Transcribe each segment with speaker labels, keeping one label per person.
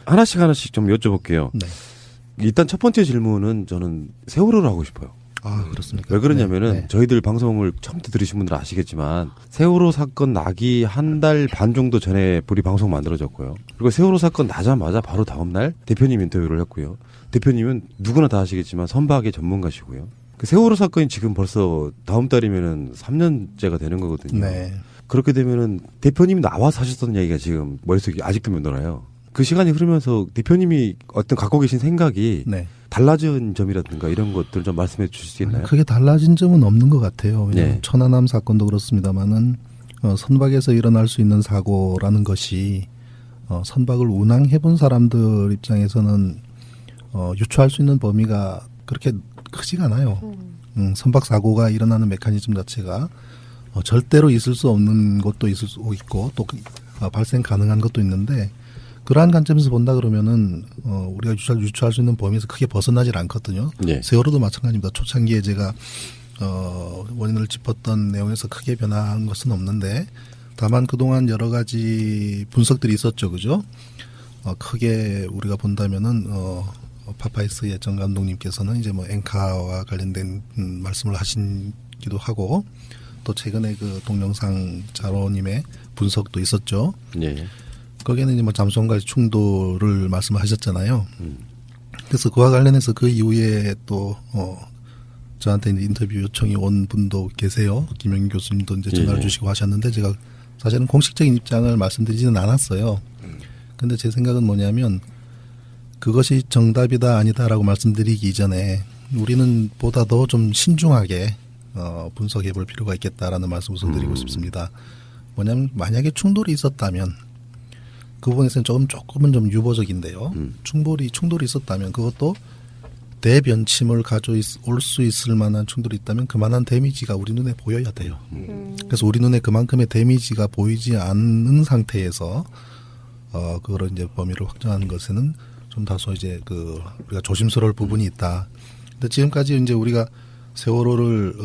Speaker 1: 하나씩 좀 여쭤볼게요.
Speaker 2: 네.
Speaker 1: 일단 첫 번째 질문은 저는 세월호를 하고 싶어요.
Speaker 2: 아, 그렇습니까?
Speaker 1: 왜 그러냐면은
Speaker 2: 네.
Speaker 1: 저희들 방송을 처음부터 들으신 분들은 아시겠지만 세월호 사건 나기 한 달 반 정도 전에 우리 방송 만들어졌고요. 그리고 세월호 사건 나자마자 바로 다음 날 대표님 인터뷰를 했고요. 대표님은 누구나 다 아시겠지만 선박의 전문가시고요. 그 세월호 사건이 지금 벌써 다음 달이면은 3년째가 되는 거거든요.
Speaker 2: 네.
Speaker 1: 그렇게 되면은 대표님이 나와서 하셨던 얘기가 지금 머릿속에 아직도 맴돌아요. 그 시간이 흐르면서 대표님이 어떤 갖고 계신 생각이
Speaker 2: 네.
Speaker 1: 달라진 점이라든가 이런 것들 좀 말씀해 주실 수 있나요?
Speaker 2: 크게 달라진 점은 없는 것 같아요. 왜냐하면
Speaker 1: 네.
Speaker 2: 천안함 사건도 그렇습니다만은 선박에서 일어날 수 있는 사고라는 것이 선박을 운항해본 사람들 입장에서는 유추할 수 있는 범위가 그렇게 크지가 않아요. 선박 사고가 일어나는 메커니즘 자체가 절대로 있을 수 없는 것도 있을 수 있고 또 발생 가능한 것도 있는데 그러한 관점에서 본다 그러면은 우리가 유추할 수 있는 범위에서 크게 벗어나질 않거든요.
Speaker 1: 네.
Speaker 2: 세월호도 마찬가지입니다. 초창기에 제가 원인을 짚었던 내용에서 크게 변한 것은 없는데 다만 그동안 여러 가지 분석들이 있었죠. 그죠? 크게 우리가 본다면은 파파이스의 정 감독님께서는 이제 뭐 엔카와 관련된 말씀을 하시기도 하고 또 최근에 그 동영상 자로님의 분석도 있었죠.
Speaker 1: 네.
Speaker 2: 거기에는 이제 뭐 잠수함과의 충돌을 말씀하셨잖아요. 그래서 그와 관련해서 그 이후에 또 저한테 이제 인터뷰 요청이 온 분도 계세요. 김영희 교수님도 이제 전화를 주시고 하셨는데 제가 사실은 공식적인 입장을 말씀드리지는 않았어요. 근데 제 생각은 뭐냐면 그것이 정답이다 아니다라고 말씀드리기 이전에 우리는 보다 더 좀 신중하게 분석해 볼 필요가 있겠다라는 말씀을 드리고 싶습니다. 뭐냐면 만약에 충돌이 있었다면 그 부분에서는 조금은 좀 유보적인데요. 충돌이 있었다면 그것도 대변침을 가져올 수 있을 만한 충돌이 있다면 그만한 데미지가 우리 눈에 보여야 돼요. 그래서 우리 눈에 그만큼의 데미지가 보이지 않는 상태에서 그걸 이제 범위를 확정하는 것에는 좀 다소 이제 우리가 조심스러울 부분이 있다. 근데 지금까지 이제 우리가 세월호를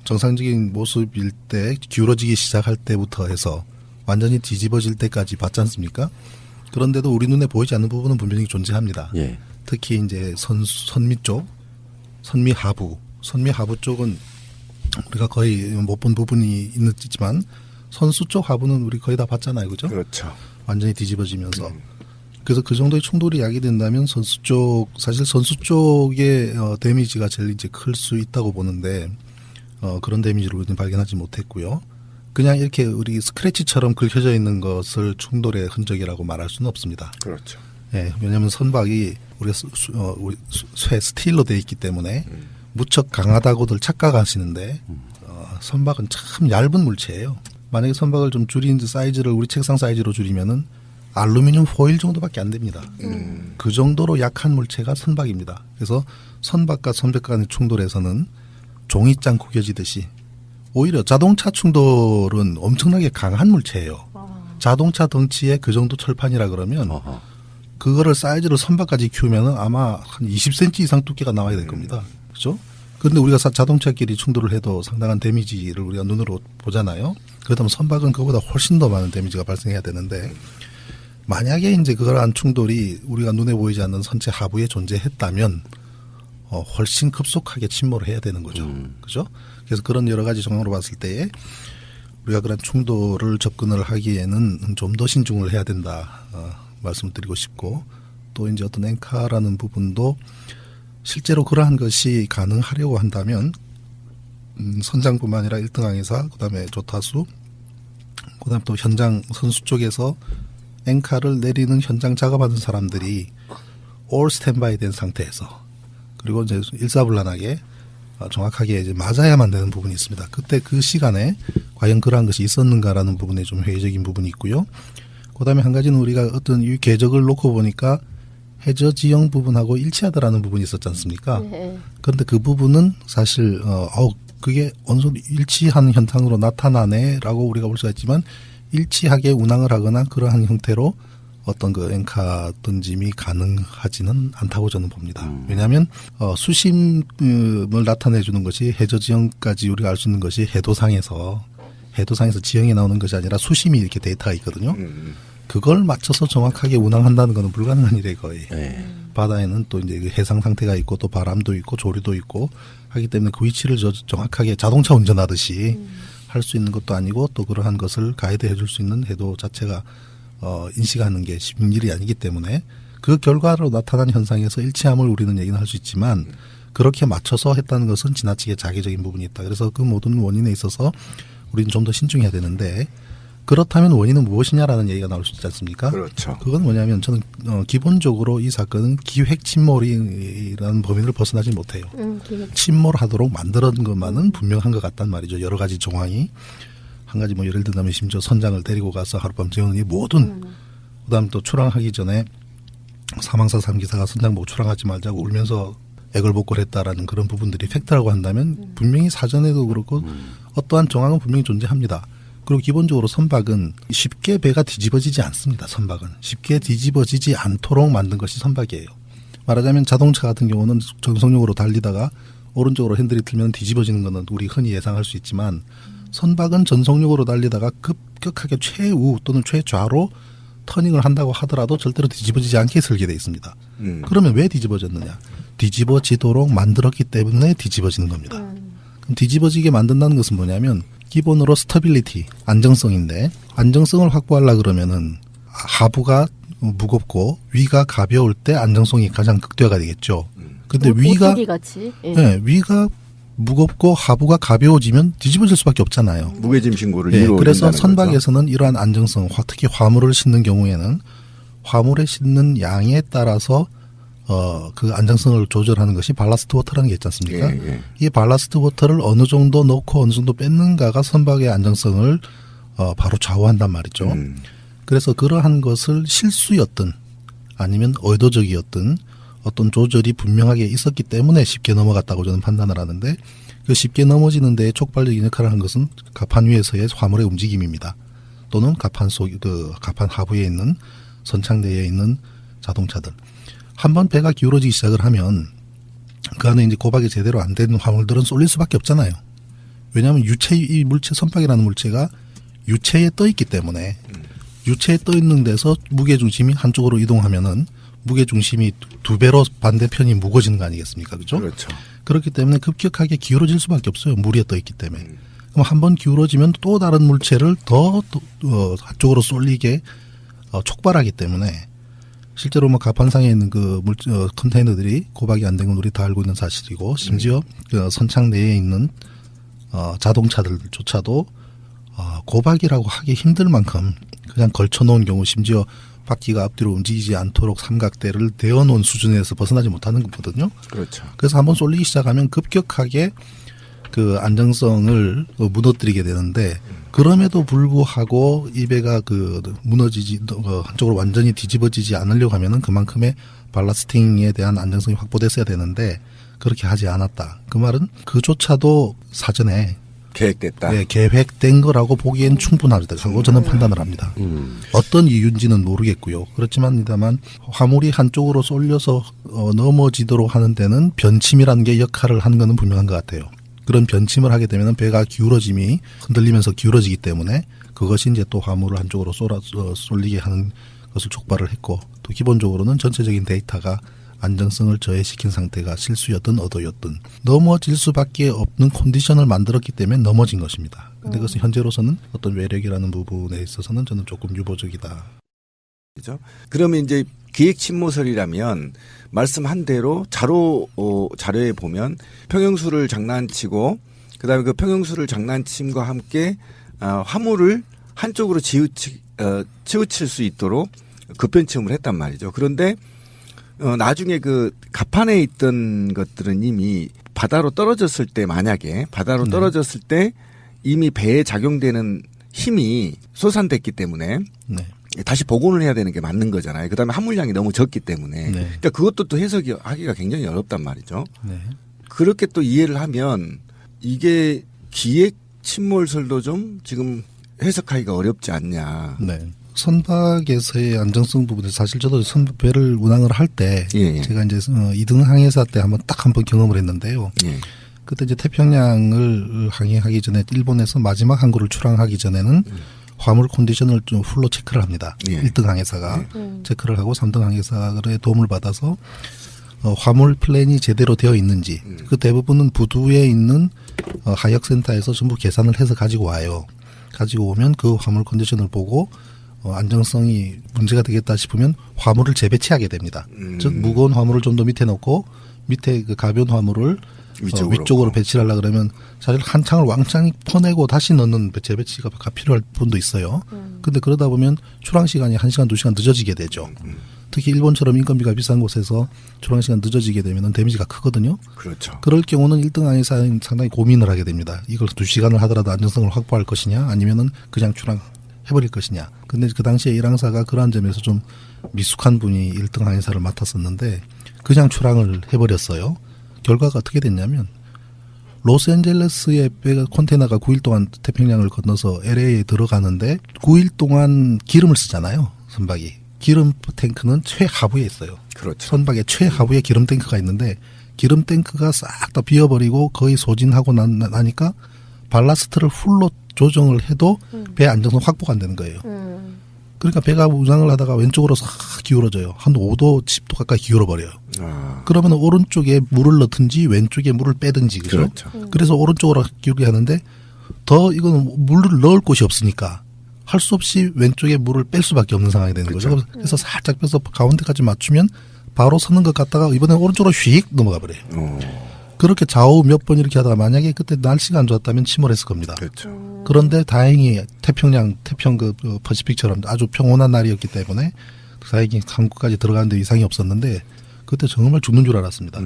Speaker 2: 정상적인 모습일 때 기울어지기 시작할 때부터 해서 완전히 뒤집어질 때까지 봤지 않습니까? 그런데도 우리 눈에 보이지 않는 부분은 분명히 존재합니다.
Speaker 1: 예.
Speaker 2: 특히 이제 선미 쪽, 선미 하부 쪽은 우리가 거의 못 본 부분이 있지만 선수 쪽 하부는 우리 거의 다 봤잖아요, 그죠?
Speaker 3: 그렇죠.
Speaker 2: 완전히 뒤집어지면서. 그래서 그 정도의 충돌이 야기된다면 사실 선수 쪽의 데미지가 제일 이제 클 수 있다고 보는데 그런 데미지를 우리는 발견하지 못했고요. 그냥 이렇게 우리 스크래치처럼 긁혀져 있는 것을 충돌의 흔적이라고 말할 수는 없습니다.
Speaker 3: 그렇죠.
Speaker 2: 예, 왜냐하면 선박이 우리 쇠 스틸로 되어 있기 때문에 무척 강하다고들 착각하시는데 선박은 참 얇은 물체예요. 만약에 선박을 좀 줄이는 사이즈를 우리 책상 사이즈로 줄이면은 알루미늄 호일 정도밖에 안 됩니다. 그 정도로 약한 물체가 선박입니다. 그래서 선박과 선박 간의 충돌에서는 종이장 구겨지듯이 오히려 자동차 충돌은 엄청나게 강한 물체예요. 자동차 덩치에 그 정도 철판이라 그러면 그거를 사이즈로 선박까지 키우면 아마 한 20cm 이상 두께가 나와야 될 겁니다. 그렇죠? 그런데 우리가 자동차끼리 충돌을 해도 상당한 데미지를 우리가 눈으로 보잖아요. 그렇다면 선박은 그보다 훨씬 더 많은 데미지가 발생해야 되는데 만약에 이제 그러한 충돌이 우리가 눈에 보이지 않는 선체 하부에 존재했다면 훨씬 급속하게 침몰을 해야 되는 거죠. 그죠? 그래서 그런 여러 가지 정황으로 봤을 때에 우리가 그런 충돌을 접근을 하기에는 좀 더 신중을 해야 된다. 말씀을 드리고 싶고 또 이제 어떤 엔카라는 부분도 실제로 그러한 것이 가능하려고 한다면 선장뿐만 아니라 1등 항해사 그다음에 조타수 그다음에 또 현장 선수 쪽에서 엔카를 내리는 현장 작업하는 사람들이 올 스탠바이 된 상태에서 그리고 이제 일사불란하게 정확하게 이제 맞아야만 되는 부분이 있습니다. 그때 그 시간에 과연 그러한 것이 있었는가라는 부분에 좀 회의적인 부분이 있고요. 그다음에 한 가지는 우리가 어떤 이 궤적을 놓고 보니까 해저 지형 부분하고 일치하더라는 부분이 있었지 않습니까? 그런데 그 부분은 사실 그게 어느 정도 일치하는 현상으로 나타나네라고 우리가 볼 수가 있지만 일치하게 운항을 하거나 그러한 형태로 어떤 그 엔카 던짐이 가능하지는 않다고 저는 봅니다. 왜냐하면 수심을 나타내 주는 것이 해저 지형까지 우리가 알 수 있는 것이 해도상에서 지형이 나오는 것이 아니라 수심이 이렇게 데이터가 있거든요. 그걸 맞춰서 정확하게 운항한다는 것은 불가능한 일이에요, 거의.
Speaker 1: 네.
Speaker 2: 바다에는 또 이제 해상 상태가 있고 또 바람도 있고 조류도 있고 하기 때문에 그 위치를 정확하게 자동차 운전하듯이 할 수 있는 것도 아니고 또 그러한 것을 가이드해 줄 수 있는 해도 자체가 인식하는 게 쉬운 일이 아니기 때문에 그 결과로 나타난 현상에서 일치함을 우리는 얘기는 할 수 있지만 그렇게 맞춰서 했다는 것은 지나치게 자기적인 부분이 있다. 그래서 그 모든 원인에 있어서 우리는 좀 더 신중해야 되는데 그렇다면 원인은 무엇이냐라는 얘기가 나올 수 있지 않습니까?
Speaker 3: 그렇죠.
Speaker 2: 그건 뭐냐면 저는 기본적으로 이 사건은 기획 침몰이라는 범위를 벗어나지 못해요. 침몰하도록 만들었는 것만은 분명한 것 같단 말이죠. 여러 가지 정황이. 한 가지 뭐 예를 들자면 심지어 선장을 데리고 가서 하룻밤 재우는 이 모든 그다음 또 출항하기 전에 사망사상 기사가 선장 보고 출항하지 말자고 울면서 애걸복걸했다라는 그런 부분들이 팩트라고 한다면 분명히 사전에도 그렇고 어떠한 정황은 분명히 존재합니다. 그리고 기본적으로 선박은 쉽게 배가 뒤집어지지 않습니다. 선박은 쉽게 뒤집어지지 않도록 만든 것이 선박이에요. 말하자면 자동차 같은 경우는 전속력으로 달리다가 오른쪽으로 핸들이 틀면 뒤집어지는 것은 우리 흔히 예상할 수 있지만 선박은 전속력으로 달리다가 급격하게 최우 또는 최좌로 터닝을 한다고 하더라도 절대로 뒤집어지지 않게 설계되어 있습니다. 그러면 왜 뒤집어졌느냐? 뒤집어지도록 만들었기 때문에 뒤집어지는 겁니다. 그럼 뒤집어지게 만든다는 것은 뭐냐면 기본으로 스타빌리티, 안정성인데 안정성을 확보하려고 그러면은 하부가 무겁고 위가 가벼울 때 안정성이 가장 극대화가 되겠죠. 근데 위가
Speaker 4: 같이. 예.
Speaker 2: 네, 위가 무겁고 하부가 가벼워지면 뒤집어질 수밖에 없잖아요.
Speaker 3: 무게짐 신고를
Speaker 2: 네,
Speaker 3: 이루어야
Speaker 2: 그래서
Speaker 3: 된다는
Speaker 2: 선박에서는 이러한 안정성, 특히 화물을 싣는 경우에는 화물에 싣는 양에 따라서 그 안정성을 조절하는 것이 발라스트 워터라는 게 있지 않습니까?
Speaker 3: 예, 예.
Speaker 2: 이 발라스트 워터를 어느 정도 넣고 어느 정도 뺏는가가 선박의 안정성을 바로 좌우한단 말이죠. 그래서 그러한 것을 실수였든 아니면 의도적이었든 어떤 조절이 분명하게 있었기 때문에 쉽게 넘어갔다고 저는 판단을 하는데 그 쉽게 넘어지는 데에 촉발적인 역할을 한 것은 갑판 위에서의 화물의 움직임입니다. 또는 갑판 하부에 있는 선창대에 있는 자동차들. 한번 배가 기울어지기 시작을 하면 그 안에 이제 고박이 제대로 안 된 화물들은 쏠릴 수밖에 없잖아요. 왜냐하면 이 물체, 선박이라는 물체가 유체에 떠 있기 때문에 유체에 떠 있는 데서 무게중심이 한쪽으로 이동하면은 무게중심이 두 배로 반대편이 무거워지는 거 아니겠습니까? 그죠?
Speaker 3: 그렇죠.
Speaker 2: 그렇기 때문에 급격하게 기울어질 수밖에 없어요. 물 위에 떠 있기 때문에. 그럼 한번 기울어지면 또 다른 물체를 더 한쪽으로 쏠리게 촉발하기 때문에 실제로 뭐 갑판상에 있는 그 컨테이너들이 고박이 안 된 건 우리 다 알고 있는 사실이고 심지어 그 선창 내에 있는 자동차들조차도 고박이라고 하기 힘들 만큼 그냥 걸쳐놓은 경우 심지어 바퀴가 앞뒤로 움직이지 않도록 삼각대를 대어놓은 수준에서 벗어나지 못하는 거거든요.
Speaker 3: 그렇죠.
Speaker 2: 그래서 한번 쏠리기 시작하면 급격하게 그 안정성을 무너뜨리게 되는데 그럼에도 불구하고 이 배가 무너지지 한쪽으로 완전히 뒤집어지지 않으려고 하면은 그만큼의 발라스팅에 대한 안정성이 확보됐어야 되는데 그렇게 하지 않았다. 그 말은 그조차도 사전에
Speaker 3: 계획됐다.
Speaker 2: 네, 계획된 거라고 보기엔 충분하다고 저는 판단을 합니다. 어떤 이유인지는 모르겠고요. 그렇지만이다만 화물이 한쪽으로 쏠려서 넘어지도록 하는 데는 변침이라는 게 역할을 하는 것은 분명한 것 같아요. 그런 변침을 하게 되면 배가 기울어짐이 흔들리면서 기울어지기 때문에 그것이 이제 또 화물을 한쪽으로 쏠리게 하는 것을 촉발을 했고 또 기본적으로는 전체적인 데이터가 안정성을 저해시킨 상태가 실수였든 의도였든 넘어질 수밖에 없는 컨디션을 만들었기 때문에 넘어진 것입니다. 근데 그것은 현재로서는 어떤 외력이라는 부분에 있어서는 저는 조금 유보적이다.
Speaker 3: 그죠? 그러면 이제 기획 침몰설이라면 말씀한 대로 자료에 보면 평형수를 장난치고 그다음에 그 평형수를 장난침과 함께 화물을 한쪽으로 치우칠 수 있도록 급변침을 했단 말이죠. 그런데 나중에 그 갑판에 있던 것들은 이미 바다로 떨어졌을 때 만약에 바다로 떨어졌을 때 이미 배에 작용되는 힘이 솟아됐기 때문에
Speaker 2: 네.
Speaker 3: 다시 복원을 해야 되는 게 맞는 거잖아요. 그다음에 함물량이 너무 적기 때문에.
Speaker 2: 네.
Speaker 3: 그러니까 그것도 또 해석하기가 굉장히 어렵단 말이죠.
Speaker 2: 네.
Speaker 3: 그렇게 또 이해를 하면 이게 기획 침몰설도 좀 지금 해석하기가 어렵지 않냐.
Speaker 2: 네. 선박에서의 안정성 부분에서 사실 저도 배를 운항을 할 때
Speaker 3: 예.
Speaker 2: 제가 이제 2등 항해사 때 한 번 경험을 했는데요.
Speaker 3: 예.
Speaker 2: 그때 이제 태평양을 항해하기 전에 일본에서 마지막 항구를 출항하기 전에는 화물 컨디션을 좀 풀로 체크를 합니다.
Speaker 3: 예.
Speaker 2: 1등 항해사가 체크를 하고 3등 항해사의 도움을 받아서 화물 플랜이 제대로 되어 있는지 그 대부분은 부두에 있는 하역센터에서 전부 계산을 해서 가지고 와요. 가지고 오면 그 화물 컨디션을 보고 안정성이 문제가 되겠다 싶으면 화물을 재배치하게 됩니다. 즉 무거운 화물을 좀 더 밑에 놓고 밑에 그 가벼운 화물을 위쪽으로 배치를 하려고 그러면 사실 한 창을 왕창 퍼내고 다시 넣는 재배치가 필요할 분도 있어요. 근데 그러다 보면 출항 시간이 1시간, 2시간 늦어지게 되죠. 특히 일본처럼 인건비가 비싼 곳에서 출항 시간 늦어지게 되면 데미지가 크거든요.
Speaker 3: 그렇죠.
Speaker 2: 그럴 경우는 1등 항해사는 상당히 고민을 하게 됩니다. 이걸 2시간을 하더라도 안정성을 확보할 것이냐 아니면은 그냥 출항해버릴 것이냐. 근데 그 당시에 1항사가 그러한 점에서 좀 미숙한 분이 1등 항해사를 맡았었는데 그냥 출항을 해버렸어요. 결과가 어떻게 됐냐면 로스앤젤레스의 컨테이너가 9일 동안 태평양을 건너서 LA에 들어가는데 9일 동안 기름을 쓰잖아요. 선박이. 기름 탱크는 최하부에 있어요.
Speaker 3: 그렇죠.
Speaker 2: 선박의 최하부에 기름 탱크가 있는데 기름 탱크가 싹 다 비어버리고 거의 소진하고 나니까 발라스트를 풀로 조정을 해도 배 안정성 확보가 안 되는 거예요. 그러니까 배가 운항을 하다가 왼쪽으로 싹 기울어져요. 한 5도, 10도 가까이 기울어버려요. 그러면 오른쪽에 물을 넣든지 왼쪽에 물을 빼든지. 그렇죠? 그래서 오른쪽으로 기울게 하는데 더 이거는 물을 넣을 곳이 없으니까 할 수 없이 왼쪽에 물을 뺄 수밖에 없는 상황이 되는
Speaker 3: 그렇죠.
Speaker 2: 거죠. 그래서 살짝 빼서 가운데까지 맞추면 바로 서는 것 같다가 이번엔 오른쪽으로 휙 넘어가 버려요. 그렇게 좌우 몇 번 이렇게 하다가 만약에 그때 날씨가 안 좋았다면 침몰했을 겁니다.
Speaker 3: 그렇죠.
Speaker 2: 그런데 다행히 태평 퍼시픽처럼 아주 평온한 날이었기 때문에 다행히 한국까지 들어가는데 이상이 없었는데 그때 정말 죽는 줄 알았습니다.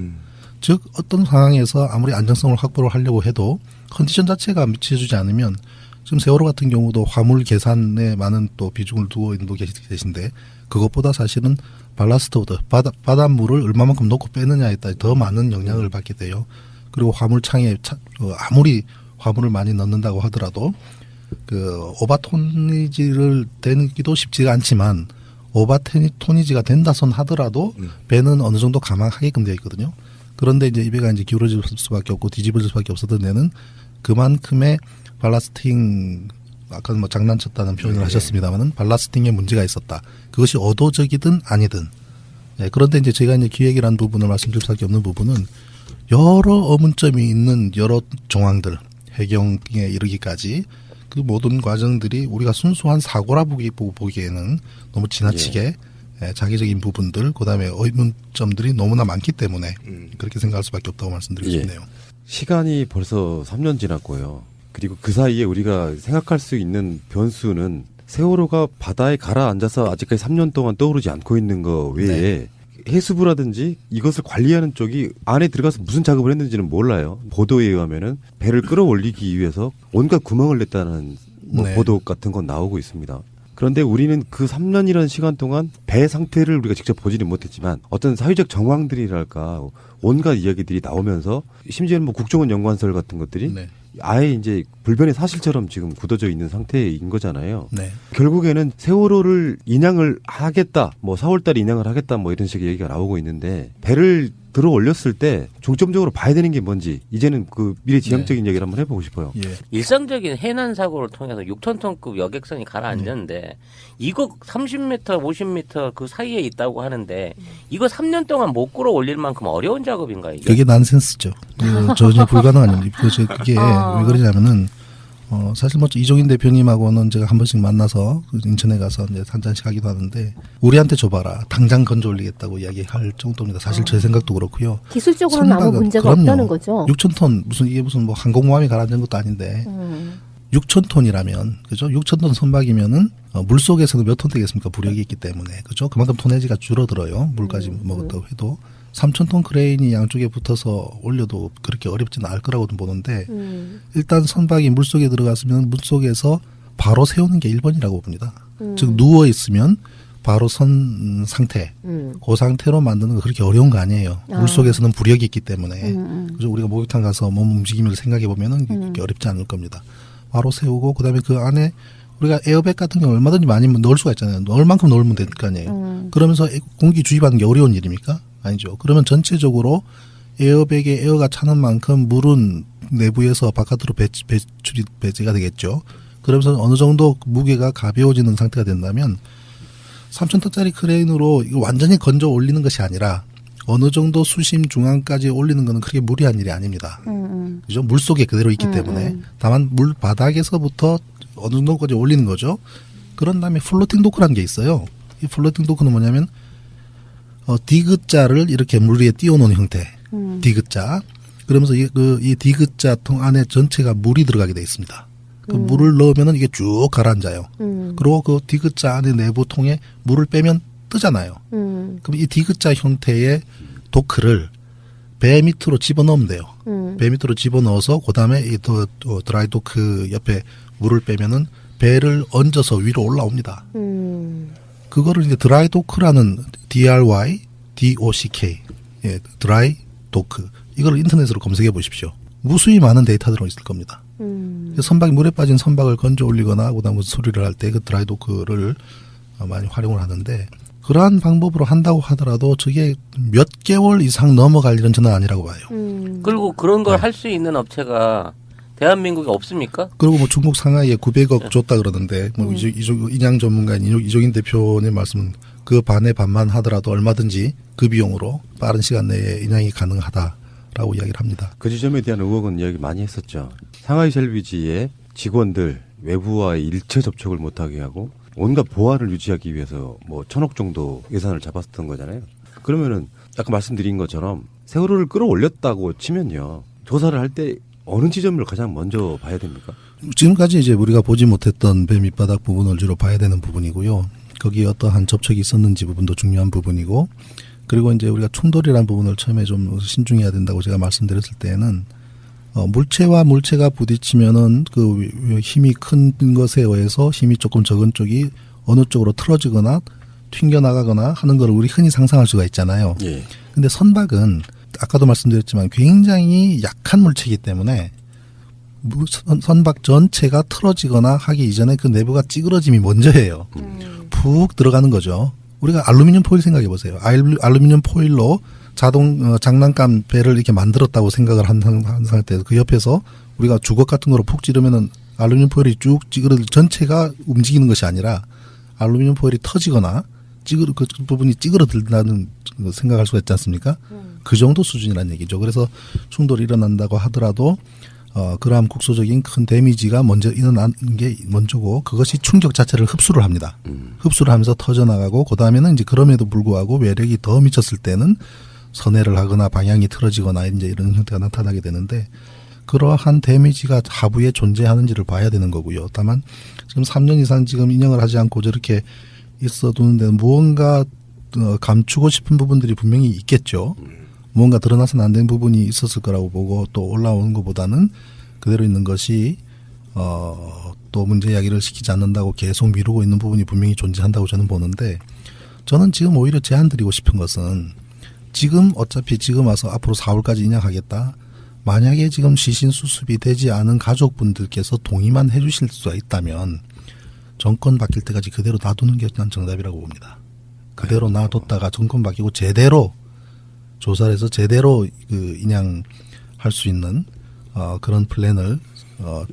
Speaker 2: 즉 어떤 상황에서 아무리 안정성을 확보를 하려고 해도 컨디션 자체가 미쳐주지 않으면 지금 세월호 같은 경우도 화물 계산에 많은 또 비중을 두고 있는 분 계신데 그것보다 사실은 발라스트보다 바닷물을 얼마만큼 넣고 빼느냐에 따라 더 많은 영향을 받게 돼요. 그리고 화물창에 아무리 화물을 많이 넣는다고 하더라도 그 오바토니지를 되기도 쉽지가 않지만 오바토니지가 된다 손 하더라도 배는 어느 정도 감항하게끔 되어 있거든요. 그런데 이제 이 배가 이제 기울어질 수밖에 없고 뒤집어질 수밖에 없었던 데는 그만큼의 발라스팅 아까 뭐 장난쳤다는 표현을 하셨습니다만은 발라스팅에 문제가 있었다. 그것이 의도적이든 아니든. 네, 그런데 이제 제가 이제 기획이라는 부분을 말씀드릴 수밖에 없는 부분은 여러 어문점이 있는 여러 정황들 해경에 이르기까지 그 모든 과정들이 우리가 순수한 사고라 보기에는 너무 지나치게 자기적인 부분들 그다음에 의문점들이 너무나 많기 때문에 그렇게 생각할 수밖에 없다고 말씀드리고 싶네요.
Speaker 1: 시간이 벌써 3년 지났고요. 그리고 그 사이에 우리가 생각할 수 있는 변수는 세월호가 바다에 가라앉아서 아직까지 3년 동안 떠오르지 않고 있는 거 외에 해수부라든지 이것을 관리하는 쪽이 안에 들어가서 무슨 작업을 했는지는 몰라요. 보도에 의하면은 배를 끌어올리기 위해서 온갖 구멍을 냈다는 보도 같은 건 나오고 있습니다. 그런데 우리는 그 3년이라는 시간 동안 배 상태를 우리가 직접 보지는 못했지만 어떤 사회적 정황들이랄까 온갖 이야기들이 나오면서 심지어는 뭐 국정원 연구원설 같은 것들이 아예 이제 불변의 사실처럼 지금 굳어져 있는 상태인 거잖아요. 결국에는 세월호를 인양을 하겠다, 뭐 4월달에 인양을 하겠다, 뭐 이런 식의 얘기가 나오고 있는데 배를 들어 올렸을 때 중점적으로 봐야 되는 게 뭔지 이제는 그 미래지향적인 얘기를 한번 해보고 싶어요.
Speaker 4: 일상적인 해난 사고를 통해서 6톤급 여객선이 가라앉았는데 이거 30m, 50m 그 사이에 있다고 하는데 이거 3년 동안 못 끌어올릴 만큼 어려운 작업인가요? 이게?
Speaker 2: 그게 난센스죠. 전혀 불가능한 일이죠. 그게 왜 그러냐면은 사실 뭐 이종인 대표님하고는 제가 한 번씩 만나서 인천에 가서 이제 한 잔씩 하기도 하는데 우리한테 줘봐라 당장 건져 올리겠다고 이야기할 정도입니다. 사실 제 생각도 그렇고요.
Speaker 5: 기술적으로는 아무 문제가 없다는 거죠.
Speaker 2: 6,000톤 이게 무슨 뭐 항공모함이 가라앉은 것도 아닌데 6,000톤이라면 그죠? 6,000톤 선박이면은 물 속에서는 몇 톤 되겠습니까? 부력이 있기 때문에 그죠? 그만큼 톤내지가 줄어들어요. 물까지 먹었다고 해도 3,000톤 크레인이 양쪽에 붙어서 올려도 그렇게 어렵지는 않을 거라고도 보는데 일단 선박이 물속에 들어갔으면 물속에서 바로 세우는 게 1번이라고 봅니다. 즉 누워 있으면 바로 선 상태 그 상태로 만드는 거 그렇게 어려운 거 아니에요. 물속에서는 부력이 있기 때문에 그래서 우리가 목욕탕 가서 몸 움직임을 생각해 보면은 그렇게 어렵지 않을 겁니다. 바로 세우고 그다음에 그 안에 우리가 에어백 같은 경우 얼마든지 많이 넣을 수가 있잖아요. 넣을 만큼 넣으면 될 거 아니에요. 그러면서 공기 주입하는 게 어려운 일입니까? 아니죠. 그러면 전체적으로 에어백에 에어가 차는 만큼 물은 내부에서 바깥으로 배제가 되겠죠. 그러면서 어느 정도 무게가 가벼워지는 상태가 된다면 3,000톤짜리 크레인으로 이거 완전히 건져 올리는 것이 아니라 어느 정도 수심 중앙까지 올리는 것은 그렇게 무리한 일이 아닙니다. 그죠? 물 속에 그대로 있기 때문에 다만 물 바닥에서부터 어느 정도까지 올리는 거죠. 그런 다음에 플로팅 도크라는 게 있어요. 이 플로팅 도크는 뭐냐면 디귿자를 이렇게 물 위에 띄워놓은 형태. 디귿자. 그러면서 이 디귿자 통 안에 전체가 물이 들어가게 돼 있습니다. 그 물을 넣으면은 이게 쭉 가라앉아요. 그리고 그 디귿자 안에 내부 통에 물을 빼면 뜨잖아요. 그럼 이 디귿자 형태의 도크를 배 밑으로 집어넣으면 돼요. 배 밑으로 집어넣어서 그다음에 이 드라이 도크 옆에 물을 빼면은 배를 얹어서 위로 올라옵니다. 그거를 이제 드라이 도크라는 DRY, DOCK, 예, 드라이 도크. 이걸 인터넷으로 검색해 보십시오. 무수히 많은 데이터들이 있을 겁니다. 선박이 물에 빠진 선박을 건져 올리거나 그다음 수리를 할 때 그 드라이 도크를 많이 활용을 하는데 그러한 방법으로 한다고 하더라도 저게 몇 개월 이상 넘어갈 일은 저는 아니라고 봐요.
Speaker 4: 그리고 그런 걸 할 수 있는 업체가 대한민국에 없습니까?
Speaker 2: 그리고 뭐 중국 상하이에 900억 줬다 그러는데 뭐 인양 전문가인 이종인 대표님 말씀은 그 반의 반만 하더라도 얼마든지 그 비용으로 빠른 시간 내에 인양이 가능하다라고 이야기를 합니다.
Speaker 1: 그 지점에 대한 의혹은 이야기 많이 했었죠. 상하이 셀비지의 직원들 외부와의 일체 접촉을 못하게 하고 온갖 보안을 유지하기 위해서 뭐 1,000억 정도 예산을 잡았었던 거잖아요. 그러면은 아까 말씀드린 것처럼 세월호를 끌어올렸다고 치면요. 조사를 할 때 어느 지점을 가장 먼저 봐야 됩니까?
Speaker 2: 지금까지 이제 우리가 보지 못했던 배 밑바닥 부분을 주로 봐야 되는 부분이고요. 거기에 어떠한 접촉이 있었는지 부분도 중요한 부분이고, 그리고 이제 우리가 충돌이라는 부분을 처음에 좀 신중해야 된다고 제가 말씀드렸을 때는 물체와 물체가 부딪히면은 그 힘이 큰 것에 의해서 힘이 조금 적은 쪽이 어느 쪽으로 틀어지거나 튕겨 나가거나 하는 걸 우리 흔히 상상할 수가 있잖아요.
Speaker 1: 예.
Speaker 2: 근데 선박은 아까도 말씀드렸지만 굉장히 약한 물체이기 때문에 선박 전체가 틀어지거나 하기 이전에 그 내부가 찌그러짐이 먼저예요. 푹 들어가는 거죠. 우리가 알루미늄 포일 생각해 보세요. 알루미늄 포일로 자동 장난감 배를 이렇게 만들었다고 생각을 한 상태 그 옆에서 우리가 주걱 같은 거로 푹 찌르면은 알루미늄 포일이 쭉 전체가 움직이는 것이 아니라 알루미늄 포일이 터지거나 그 부분이 찌그러들다는 생각할 수가 있지 않습니까? 그 정도 수준이라는 얘기죠. 그래서 충돌이 일어난다고 하더라도 그러한 국소적인 큰 데미지가 먼저 일어나는 게 먼저고 그것이 충격 자체를 흡수를 합니다. 흡수를 하면서 터져나가고 그 다음에는 이제 그럼에도 불구하고 외력이 더 미쳤을 때는 선회를 하거나 방향이 틀어지거나 이제 이런 형태가 나타나게 되는데 그러한 데미지가 하부에 존재하는지를 봐야 되는 거고요. 다만 지금 3년 이상 지금 인양을 하지 않고 저렇게 있어두는 데는 무언가 감추고 싶은 부분들이 분명히 있겠죠. 무언가 드러나서는 안 된 부분이 있었을 거라고 보고 또 올라오는 것보다는 그대로 있는 것이 또 문제 야기를 시키지 않는다고 계속 미루고 있는 부분이 분명히 존재한다고 저는 보는데 저는 지금 오히려 제안드리고 싶은 것은 지금 어차피 지금 와서 앞으로 4월까지 인양하겠다. 만약에 지금 시신 수습이 되지 않은 가족분들께서 동의만 해 주실 수가 있다면 정권 바뀔 때까지 그대로 놔두는 게 난 정답이라고 봅니다. 그대로 놔뒀다가 정권 바뀌고 제대로 조사를 해서 제대로 그 인양할 수 있는 그런 플랜을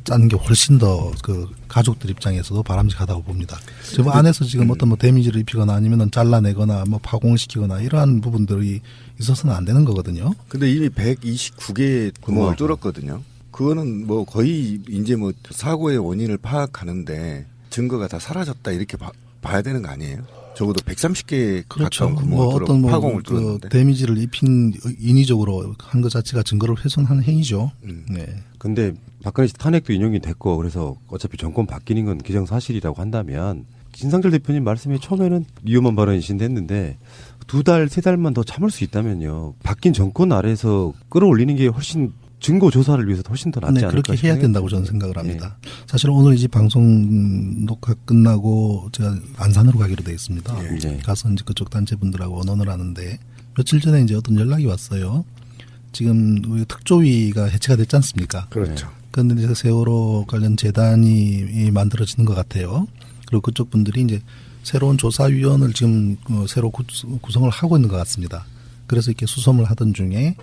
Speaker 2: 짜는 게 훨씬 더 그 가족들 입장에서도 바람직하다고 봅니다. 지금 안에서 지금 어떤 뭐 데미지를 입히거나 아니면은 잘라내거나 뭐 파공시키거나 이러한 부분들이 있어서는 안 되는 거거든요.
Speaker 3: 근데 이미 129개의 구멍을 뚫었거든요. 그거는 뭐 거의 이제 뭐 사고의 원인을 파악하는데 증거가 다 사라졌다 이렇게 봐야 되는 거 아니에요? 적어도 130개
Speaker 2: 그렇죠.
Speaker 3: 가까운 구멍을
Speaker 2: 뭐 어떤 뭐
Speaker 3: 파공을
Speaker 2: 그
Speaker 3: 뚫었는데
Speaker 2: 데미지를 입힌 인위적으로 한 것 자체가 증거를 훼손하는 행위죠. 네.
Speaker 1: 근데 박근혜 씨 탄핵도 인용이 됐고 그래서 어차피 정권 바뀌는 건 기정사실이라고 한다면 진상철 대표님 말씀에 처음에는 위험한 발언이신데 했는데 2달, 3달만 더 참을 수 있다면요. 바뀐 정권 아래에서 끌어올리는 게 훨씬 증거 조사를 위해서 훨씬 더 낫지 않을까
Speaker 2: 그렇게
Speaker 1: 싶어요.
Speaker 2: 해야 된다고 저는 생각을 합니다. 사실 오늘 이 방송 녹화 끝나고 제가 안산으로 가기로 돼 있습니다.
Speaker 1: 예.
Speaker 2: 가서 이제 그쪽 단체분들하고 언언을 하는데 며칠 전에 이제 어떤 연락이 왔어요. 지금 우리 특조위가 해체가 됐지 않습니까?
Speaker 3: 그렇죠.
Speaker 2: 그런데 이제 세월호 관련 재단이 만들어지는 것 같아요. 그리고 그쪽 분들이 이제 새로운 조사위원을 지금 새로 구성을 하고 있는 것 같습니다. 그래서 이렇게 수소를 하던 중에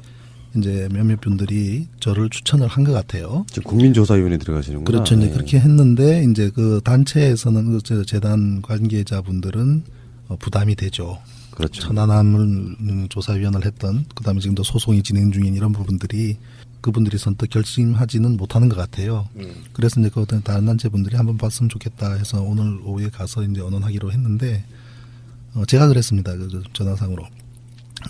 Speaker 2: 이제 몇몇 분들이 저를 추천을 한 것 같아요.
Speaker 1: 지금 국민조사위원회 들어가시는구나.
Speaker 2: 그렇죠. 이제
Speaker 1: 네.
Speaker 2: 그렇게 했는데 이제 그 단체에서는 그 재단 관계자분들은 부담이 되죠.
Speaker 1: 그렇죠.
Speaker 2: 천안함을 조사위원을 했던 그다음에 지금도 소송이 진행 중인 이런 부분들이 그분들이 선뜻 결심하지는 못하는 것 같아요. 그래서 이제 그 다른 단체 분들이 한번 봤으면 좋겠다 해서 오늘 오후에 가서 이제 언론하기로 했는데 제가 그랬습니다. 그 전화상으로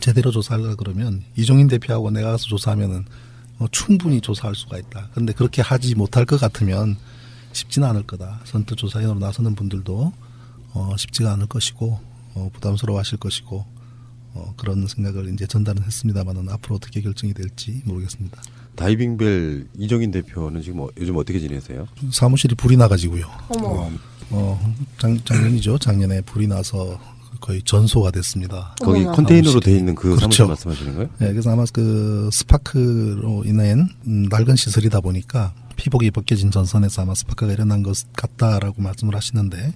Speaker 2: 제대로 조사하려 그러면 이종인 대표하고 내가 가서 조사하면은 충분히 조사할 수가 있다. 그런데 그렇게 하지 못할 것 같으면 쉽지는 않을 거다. 선뜻 조사위원으로 나서는 분들도 쉽지가 않을 것이고 부담스러워하실 것이고 그런 생각을 이제 전달은 했습니다만은 앞으로 어떻게 결정이 될지 모르겠습니다.
Speaker 1: 다이빙벨 이정인 대표는 지금 요즘 어떻게 지내세요?
Speaker 2: 사무실이 불이 나가지고요.
Speaker 5: 어머.
Speaker 2: 작년이죠. 작년에 불이 나서 거의 전소가 됐습니다.
Speaker 1: 거기
Speaker 5: 어머나.
Speaker 1: 컨테이너로 돼 있는 그
Speaker 2: 그렇죠.
Speaker 1: 사무실 말씀하시는 거예요?
Speaker 2: 네, 그래서 아마 그 스파크로 인한 낡은 시설이다 보니까 피복이 벗겨진 전선에서 아마 스파크가 일어난 것 같다라고 말씀을 하시는데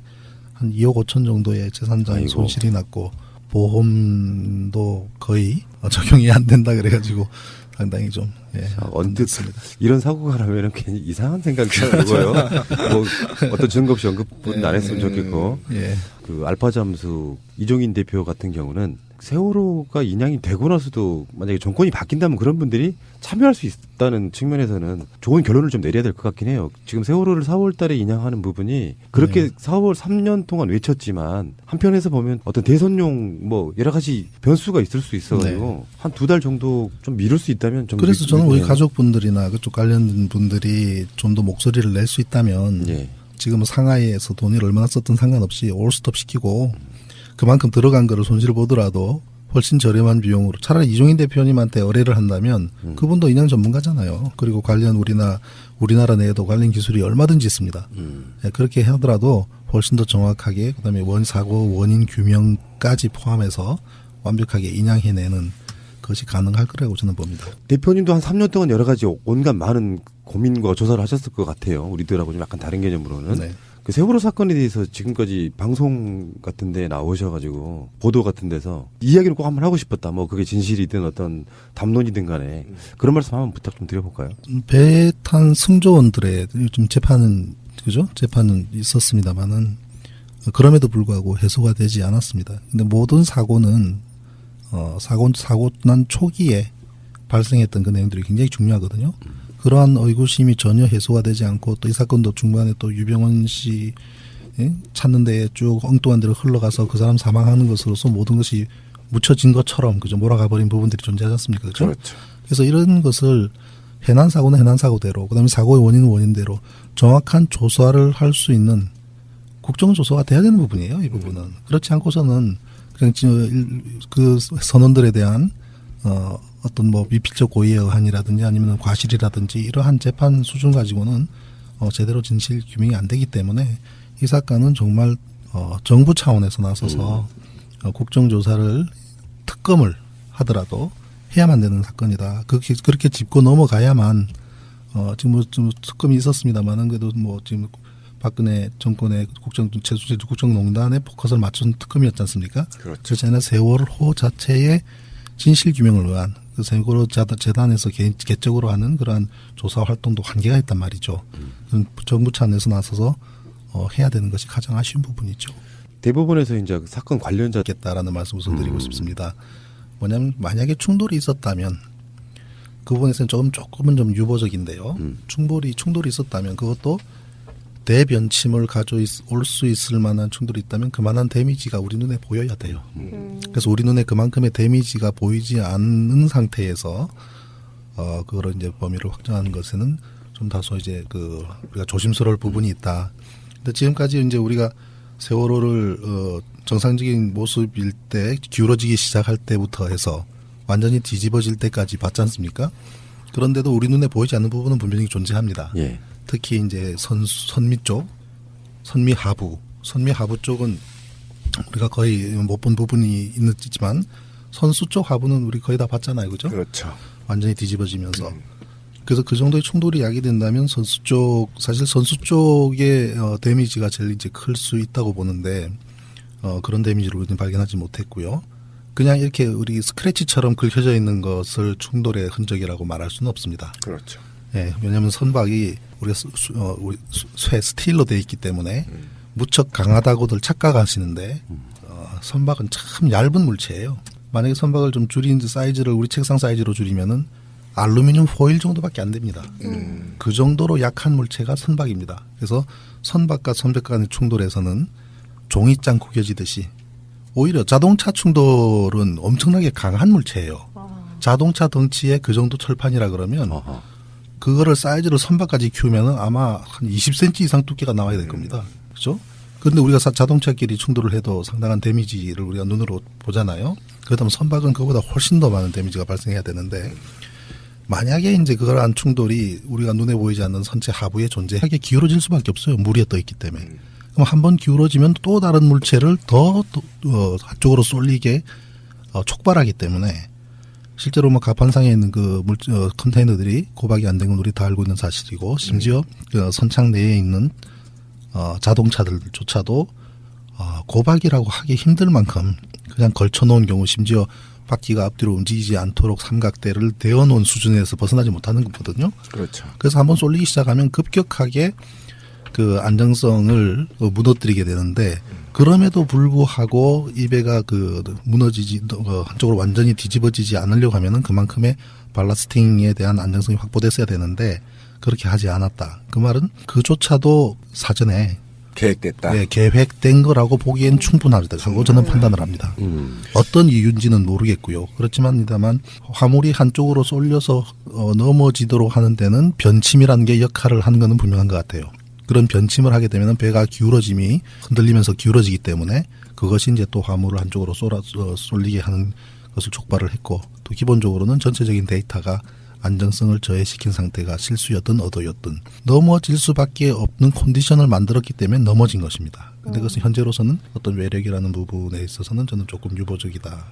Speaker 2: 한 2억 5천 정도의 재산장
Speaker 1: 아이고.
Speaker 2: 손실이 났고 보험도 거의 적용이 안 된다 그래가지고 상당히 좀
Speaker 1: 언뜻 이런 사고가 나면은 괜히 이상한 생각이 들고요. 뭐 어떤 증거 없이 언급은 안 했으면 좋겠고.
Speaker 2: 예.
Speaker 1: 그 알파잠수 이종인 대표 같은 경우는 세월호가 인양이 되고 나서도 만약에 정권이 바뀐다면 그런 분들이 참여할 수 있다는 측면에서는 좋은 결론을 좀 내려야 될 것 같긴 해요. 지금 세월호를 4월 달에 인양하는 부분이 그렇게 4월 3년 동안 외쳤지만 한편에서 보면 어떤 대선용 뭐 여러 가지 변수가 있을 수 있어가지고 한 2달 정도 좀 미룰 수 있다면 좀
Speaker 2: 그래서 저는 우리 가족분들이나 그쪽 관련된 분들이 좀 더 목소리를 낼 수 있다면
Speaker 1: 예.
Speaker 2: 지금 상하이에서 돈을 얼마나 썼든 상관없이 올스톱 시키고 그만큼 들어간 거를 손실 보더라도 훨씬 저렴한 비용으로 차라리 이종인 대표님한테 의뢰를 한다면 그분도 인양 전문가잖아요. 그리고 관련 우리나라 내에도 관련 기술이 얼마든지 있습니다. 네, 그렇게 하더라도 훨씬 더 정확하게 그다음에 사고 원인 규명까지 포함해서 완벽하게 인양해내는 것이 가능할 거라고 저는 봅니다.
Speaker 1: 대표님도 한 3년 동안 여러 가지 온갖 많은 고민과 조사를 하셨을 것 같아요. 우리들하고 좀 약간 다른 개념으로는.
Speaker 2: 네.
Speaker 1: 그 세월호 사건에 대해서 지금까지 방송 같은 데 나오셔가지고 보도 같은 데서 이야기를 꼭 한번 하고 싶었다. 뭐 그게 진실이든 어떤 담론이든 간에 그런 말씀 한번 부탁 좀 드려볼까요?
Speaker 2: 배에 탄 승조원들의 좀 재판은 있었습니다만은 그럼에도 불구하고 해소가 되지 않았습니다. 근데 모든 사고는 사고 난 초기에 발생했던 그 내용들이 굉장히 중요하거든요. 그러한 의구심이 전혀 해소가 되지 않고 또 이 사건도 중간에 또 유병원 씨 찾는 데에 쭉 엉뚱한 데로 흘러가서 그 사람 사망하는 것으로서 모든 것이 묻혀진 것처럼 그죠 몰아가 버린 부분들이 존재하지 않습니까? 그렇죠?
Speaker 3: 그렇죠.
Speaker 2: 그래서 이런 것을 해난 사고는 해난 사고대로 그다음에 사고의 원인은 원인대로 정확한 조사를 할 수 있는 국정조사가 돼야 되는 부분이에요. 이 부분은 그렇지 않고서는 그냥 그 선원들에 대한 어떤 뭐 미필적 고의에 의한이라든지 아니면 과실이라든지 이러한 재판 수준 가지고는 제대로 진실 규명이 안 되기 때문에 이 사건은 정말 정부 차원에서 나서서 국정조사를 특검을 하더라도 해야만 되는 사건이다. 그렇게 짚고 넘어가야만 지금 뭐 좀 특검이 있었습니다만은 그래도 뭐 지금 박근혜 정권의 국정농단에 포커스를 맞춘 특검이었지 않습니까?
Speaker 3: 그렇죠.
Speaker 2: 그렇지 않아 세월호 자체의 진실 규명을 위한 그 세월호 재단에서 개적으로 하는 그러한 조사 활동도 한계가 있단 말이죠. 정부 차원에서 나서서 해야 되는 것이 가장 아쉬운 부분이죠.
Speaker 1: 대법원에서 이제 사건 관련자
Speaker 2: 겠다라는 말씀을 드리고 싶습니다. 뭐냐면 만약에 충돌이 있었다면 그 부분에서는 조금은 좀 유보적인데요. 충돌이 있었다면 그것도 대변침을 가져올 수 있을 만한 충돌이 있다면 그만한 데미지가 우리 눈에 보여야 돼요. 그래서 우리 눈에 그만큼의 데미지가 보이지 않는 상태에서 그걸 이제 범위를 확정하는 것에는 좀 다소 이제 우리가 조심스러울 부분이 있다. 근데 지금까지 이제 우리가 세월호를 정상적인 모습일 때 기울어지기 시작할 때부터 해서 완전히 뒤집어질 때까지 봤지 않습니까? 그런데도 우리 눈에 보이지 않는 부분은 분명히 존재합니다.
Speaker 1: 예.
Speaker 2: 특히 이제 선미 쪽, 선미 하부 쪽은 우리가 거의 못 본 부분이 있지만 선수 쪽 하부는 우리 거의 다 봤잖아요, 그죠?
Speaker 3: 그렇죠.
Speaker 2: 완전히 뒤집어지면서. 그래서 그 정도의 충돌이 야기된다면 사실 선수 쪽의 데미지가 제일 이제 클 수 있다고 보는데 그런 데미지를 우리는 발견하지 못했고요. 그냥 이렇게 우리 스크래치처럼 긁혀져 있는 것을 충돌의 흔적이라고 말할 수는 없습니다.
Speaker 3: 그렇죠.
Speaker 2: 예, 왜냐하면 선박이 우리 쇠 스틸로 되어 있기 때문에 무척 강하다고들 착각하시는데 선박은 참 얇은 물체예요. 만약에 선박을 좀 줄인 사이즈를 우리 책상 사이즈로 줄이면은 알루미늄 포일 정도밖에 안 됩니다. 그 정도로 약한 물체가 선박입니다. 그래서 선박과 선박 간의 충돌에서는 종이장 구겨지듯이 오히려 자동차 충돌은 엄청나게 강한 물체예요. 자동차 덩치에 그 정도 철판이라 그러면 그거를 사이즈를 선박까지 키우면 아마 한 20cm 이상 두께가 나와야 될 겁니다. 그렇죠? 그런데 우리가 자동차끼리 충돌을 해도 상당한 데미지를 우리가 눈으로 보잖아요. 그렇다면 선박은 그보다 훨씬 더 많은 데미지가 발생해야 되는데 만약에 이제 그러한 충돌이 우리가 눈에 보이지 않는 선체 하부에 존재하게 기울어질 수밖에 없어요. 물이 떠 있기 때문에. 그럼 한번 기울어지면 또 다른 물체를 더 한쪽으로 쏠리게 촉발하기 때문에 실제로 뭐 가판상에 있는 그 컨테이너들이 고박이 안 된 건 우리 다 알고 있는 사실이고 심지어 그 선창 내에 있는 자동차들조차도 고박이라고 하기 힘들 만큼 그냥 걸쳐놓은 경우 심지어 바퀴가 앞뒤로 움직이지 않도록 삼각대를 대어놓은 수준에서 벗어나지 못하는 거거든요.
Speaker 3: 그렇죠.
Speaker 2: 그래서 한번 쏠리기 시작하면 급격하게 그 안정성을 무너뜨리게 되는데 그럼에도 불구하고 이 배가 무너지지 한쪽으로 완전히 뒤집어지지 않으려고 하면은 그만큼의 발라스팅에 대한 안정성이 확보됐어야 되는데 그렇게 하지 않았다. 그 말은 그조차도 사전에
Speaker 3: 계획됐다.
Speaker 2: 네, 계획된 거라고 보기엔 충분하다고 저는 판단을 합니다. 어떤 이유인지는 모르겠고요. 그렇지만이다만 화물이 한쪽으로 쏠려서 넘어지도록 하는 데는 변침이라는 게 역할을 하는 것은 분명한 것 같아요. 그런 변침을 하게 되면 배가 기울어짐이 흔들리면서 기울어지기 때문에 그것이 이제 또 화물을 한쪽으로 쏠리게 하는 것을 촉발을 했고 또 기본적으로는 전체적인 데이터가 안정성을 저해시킨 상태가 실수였든 의도였든 넘어질 수밖에 없는 컨디션을 만들었기 때문에 넘어진 것입니다. 근데 그것은 현재로서는 어떤 외력이라는 부분에 있어서는 저는 조금 유보적이다.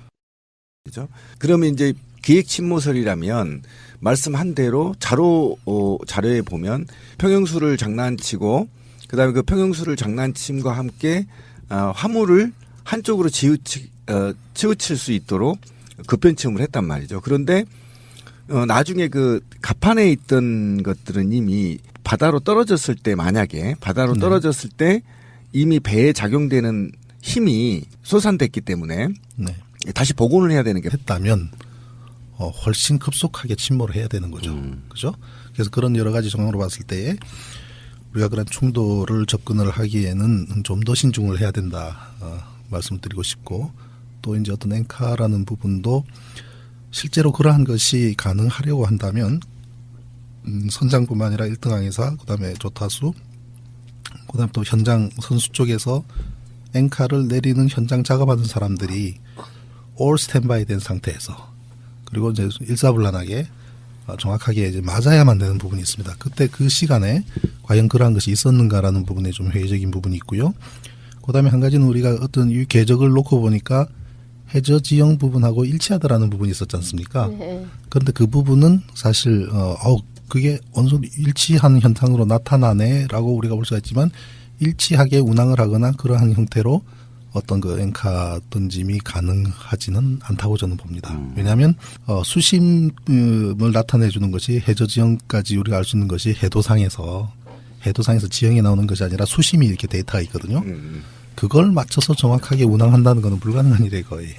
Speaker 3: 그죠? 그러면 이제 기획 침모설이라면 말씀한 대로 자료에 보면 평형수를 장난치고 그다음에 그 평형수를 장난침과 함께 화물을 한쪽으로 치우칠 수 있도록 급변침을 했단 말이죠. 그런데 나중에 그 갑판에 있던 것들은 이미 바다로 떨어졌을 때 만약에 바다로 떨어졌을 때 이미 배에 작용되는 힘이 솟아됐기 때문에
Speaker 2: 네.
Speaker 3: 다시 복원을 해야 되는 게
Speaker 2: 했다면 훨씬 급속하게 침몰을 해야 되는 거죠. 그죠? 그래서 그런 여러 가지 정황으로 봤을 때에 우리가 그런 충돌을 접근을 하기에는 좀 더 신중을 해야 된다 말씀을 드리고 싶고 또 이제 어떤 앵카라는 부분도 실제로 그러한 것이 가능하려고 한다면 선장뿐만 아니라 1등항에서 그다음에 조타수 그다음에 또 현장 선수 쪽에서 앵카를 내리는 현장 작업하는 사람들이 올 스탠바이 된 상태에서 그리고 이제 일사불란하게 정확하게 이제 맞아야만 되는 부분이 있습니다. 그때 그 시간에 과연 그러한 것이 있었는가라는 부분에 좀 회의적인 부분이 있고요. 그다음에 한 가지는 우리가 어떤 이 궤적을 놓고 보니까 해저 지형 부분하고 일치하더라는 부분이 있었지 않습니까?
Speaker 5: 네.
Speaker 2: 그런데 그 부분은 사실 그게 어느 정도 일치한 현상으로 나타나네라고 우리가 볼 수가 있지만 일치하게 운항을 하거나 그러한 형태로 어떤 그 앵카 던짐이 가능하지는 않다고 저는 봅니다. 왜냐하면 수심을 나타내주는 것이 해저 지형까지 우리가 알 수 있는 것이 해도상에서 지형이 나오는 것이 아니라 수심이 이렇게 데이터가 있거든요. 그걸 맞춰서 정확하게 운항한다는 것은 불가능한 일이에요, 거의.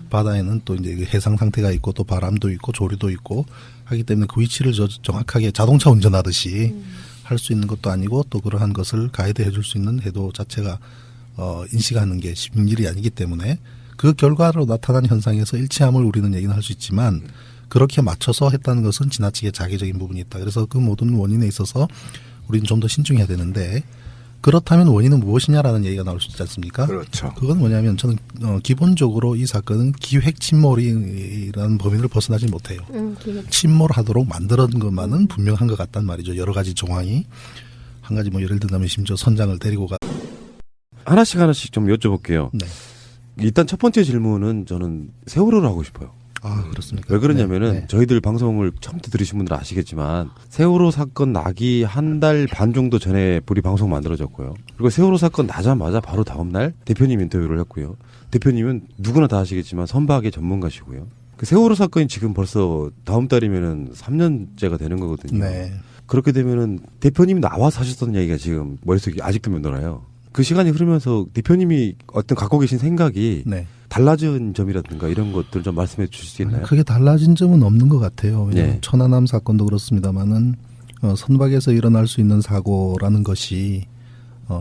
Speaker 2: 바다에는 또 이제 해상 상태가 있고 또 바람도 있고 조류도 있고 하기 때문에 그 위치를 정확하게 자동차 운전하듯이 할 수 있는 것도 아니고 또 그러한 것을 가이드 해줄 수 있는 해도 자체가 인식하는 게 쉬운 일이 아니기 때문에 그 결과로 나타난 현상에서 일치함을 우리는 얘기는 할 수 있지만 그렇게 맞춰서 했다는 것은 지나치게 자기적인 부분이 있다. 그래서 그 모든 원인에 있어서 우리는 좀 더 신중해야 되는데 그렇다면 원인은 무엇이냐라는 얘기가 나올 수 있지 않습니까?
Speaker 3: 그렇죠.
Speaker 2: 그건 뭐냐면 저는 기본적으로 이 사건은 기획 침몰이라는 범위를 벗어나지 못해요. 침몰하도록 만들었는 것만은 분명한 것 같단 말이죠. 여러 가지 정황이. 한 가지 뭐 예를 들면 심지어 선장을 데리고
Speaker 1: 하나씩 좀 여쭤볼게요.
Speaker 2: 네.
Speaker 1: 일단 첫 번째 질문은 저는 세월호를 하고 싶어요.
Speaker 2: 아, 그렇습니까?
Speaker 1: 왜 그러냐면은
Speaker 2: 네.
Speaker 1: 저희들 방송을 처음부터 들으신 분들은 아시겠지만 세월호 사건 나기 한 달 반 정도 전에 우리 방송 만들어졌고요. 그리고 세월호 사건 나자마자 바로 다음 날 대표님 인터뷰를 했고요. 대표님은 누구나 다 아시겠지만 선박의 전문가시고요. 그 세월호 사건이 지금 벌써 다음 달이면은 3년째가 되는 거거든요.
Speaker 2: 네.
Speaker 1: 그렇게 되면은 대표님이 나와서 하셨던 얘기가 지금 머릿속에 아직도 맴돌아요. 그 시간이 흐르면서 대표님이 어떤 갖고 계신 생각이
Speaker 2: 네.
Speaker 1: 달라진 점이라든가 이런 것들 좀 말씀해 주실 수 있나요?
Speaker 2: 크게 달라진 점은 없는 것 같아요. 왜냐하면
Speaker 1: 네.
Speaker 2: 천안함 사건도 그렇습니다만은 선박에서 일어날 수 있는 사고라는 것이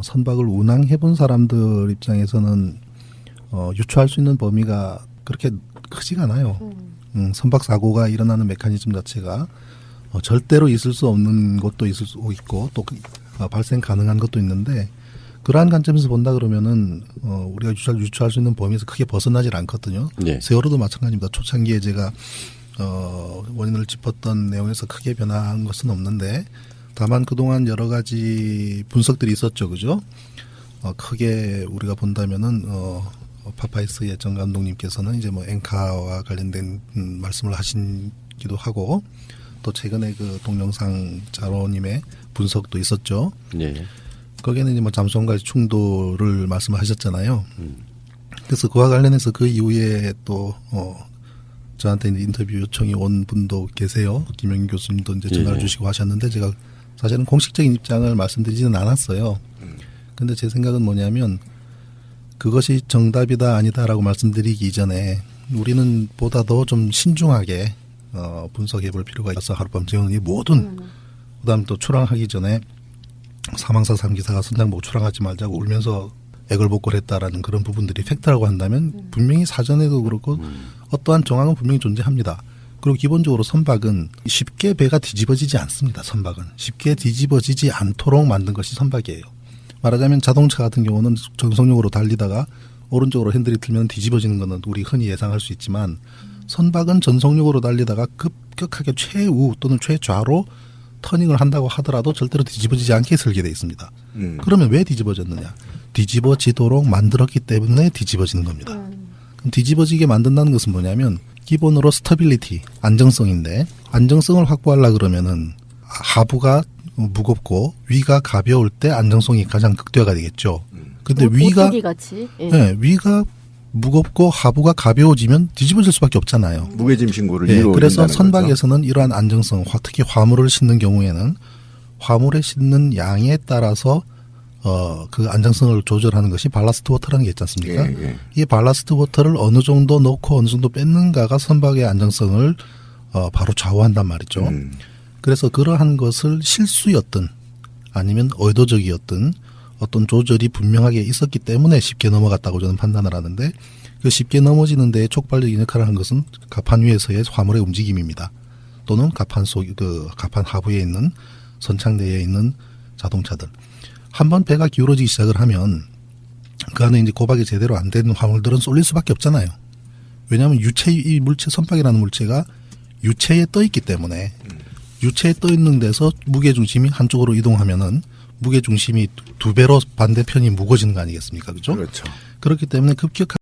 Speaker 2: 선박을 운항해본 사람들 입장에서는 유추할 수 있는 범위가 그렇게 크지가 않아요. 선박 사고가 일어나는 메커니즘 자체가 절대로 있을 수 없는 것도 있을 수 있고 또 발생 가능한 것도 있는데 그러한 관점에서 본다 그러면은 우리가 유추할 수 있는 범위에서 크게 벗어나질 않거든요.
Speaker 1: 네.
Speaker 2: 세월호도 마찬가지입니다. 초창기에 제가 원인을 짚었던 내용에서 크게 변화한 것은 없는데 다만 그동안 여러 가지 분석들이 있었죠, 그죠? 크게 우리가 본다면은 파파이스의 정 감독님께서는 이제 뭐 앵카와 관련된 말씀을 하시기도 하고 또 최근에 그 동영상 자로님의 분석도 있었죠.
Speaker 1: 네.
Speaker 2: 거기에는 이제 뭐 잠수함과의 충돌을 말씀하셨잖아요. 그래서 그와 관련해서 그 이후에 또 저한테 이제 인터뷰 요청이 온 분도 계세요. 김영희 교수님도 이제 전화를 주시고 하셨는데 제가 사실은 공식적인 입장을 말씀드리지는 않았어요. 근데 제 생각은 뭐냐면 그것이 정답이다 아니다라고 말씀드리기 이전에 우리는 보다 더 좀 신중하게 분석해 볼 필요가 있어서 하룻밤 재우는 이 모든 그다음 또 출항하기 전에 사망사 3기사가 선장 보고 출항하지 말자고 울면서 애걸복걸했다라는 그런 부분들이 팩트라고 한다면 분명히 사전에도 그렇고 어떠한 정황은 분명히 존재합니다. 그리고 기본적으로 선박은 쉽게 배가 뒤집어지지 않습니다. 선박은 쉽게 뒤집어지지 않도록 만든 것이 선박이에요. 말하자면 자동차 같은 경우는 정속력으로 달리다가 오른쪽으로 핸들이 틀면 뒤집어지는 것은 우리 흔히 예상할 수 있지만 선박은 전속력으로 달리다가 급격하게 최우 또는 최좌로 터닝을 한다고 하더라도 절대로 뒤집어지지 않게 설계되어 있습니다. 그러면 왜 뒤집어졌느냐? 뒤집어지도록 만들었기 때문에 뒤집어지는 겁니다. 그럼 뒤집어지게 만든다는 것은 뭐냐면 기본으로 스터빌리티, 안정성인데 안정성을 확보하려 그러면은 하부가 무겁고 위가 가벼울 때 안정성이 가장 극대화가 되겠죠. 근데 위가
Speaker 5: 같이. 예.
Speaker 2: 네, 위가 무겁고 하부가 가벼워지면 뒤집어질 수밖에 없잖아요.
Speaker 3: 무게짐 신고를
Speaker 2: 네,
Speaker 3: 이루어진다는
Speaker 2: 그래서 선박에서는
Speaker 3: 거죠.
Speaker 2: 이러한 안정성, 특히 화물을 싣는 경우에는 화물에 싣는 양에 따라서 그 안정성을 조절하는 것이 발라스트 워터라는 게 있지 않습니까?
Speaker 3: 예, 예.
Speaker 2: 이 발라스트 워터를 어느 정도 넣고 어느 정도 뺏는가가 선박의 안정성을 바로 좌우한단 말이죠. 그래서 그러한 것을 실수였든 아니면 의도적이었든 어떤 조절이 분명하게 있었기 때문에 쉽게 넘어갔다고 저는 판단을 하는데 그 쉽게 넘어지는 데에 촉발적인 역할을 한 것은 갑판 위에서의 화물의 움직임입니다. 또는 갑판 갑판 하부에 있는 선창대에 있는 자동차들. 한번 배가 기울어지기 시작을 하면 그 안에 이제 고박이 제대로 안 된 화물들은 쏠릴 수밖에 없잖아요. 왜냐하면 이 물체 선박이라는 물체가 유체에 떠 있기 때문에 유체에 떠 있는 데서 무게 중심이 한쪽으로 이동하면은 무게 중심이 두 배로 반대편이 무거워지는 거 아니겠습니까? 그죠?
Speaker 3: 그렇죠.
Speaker 2: 그렇기 때문에 급격한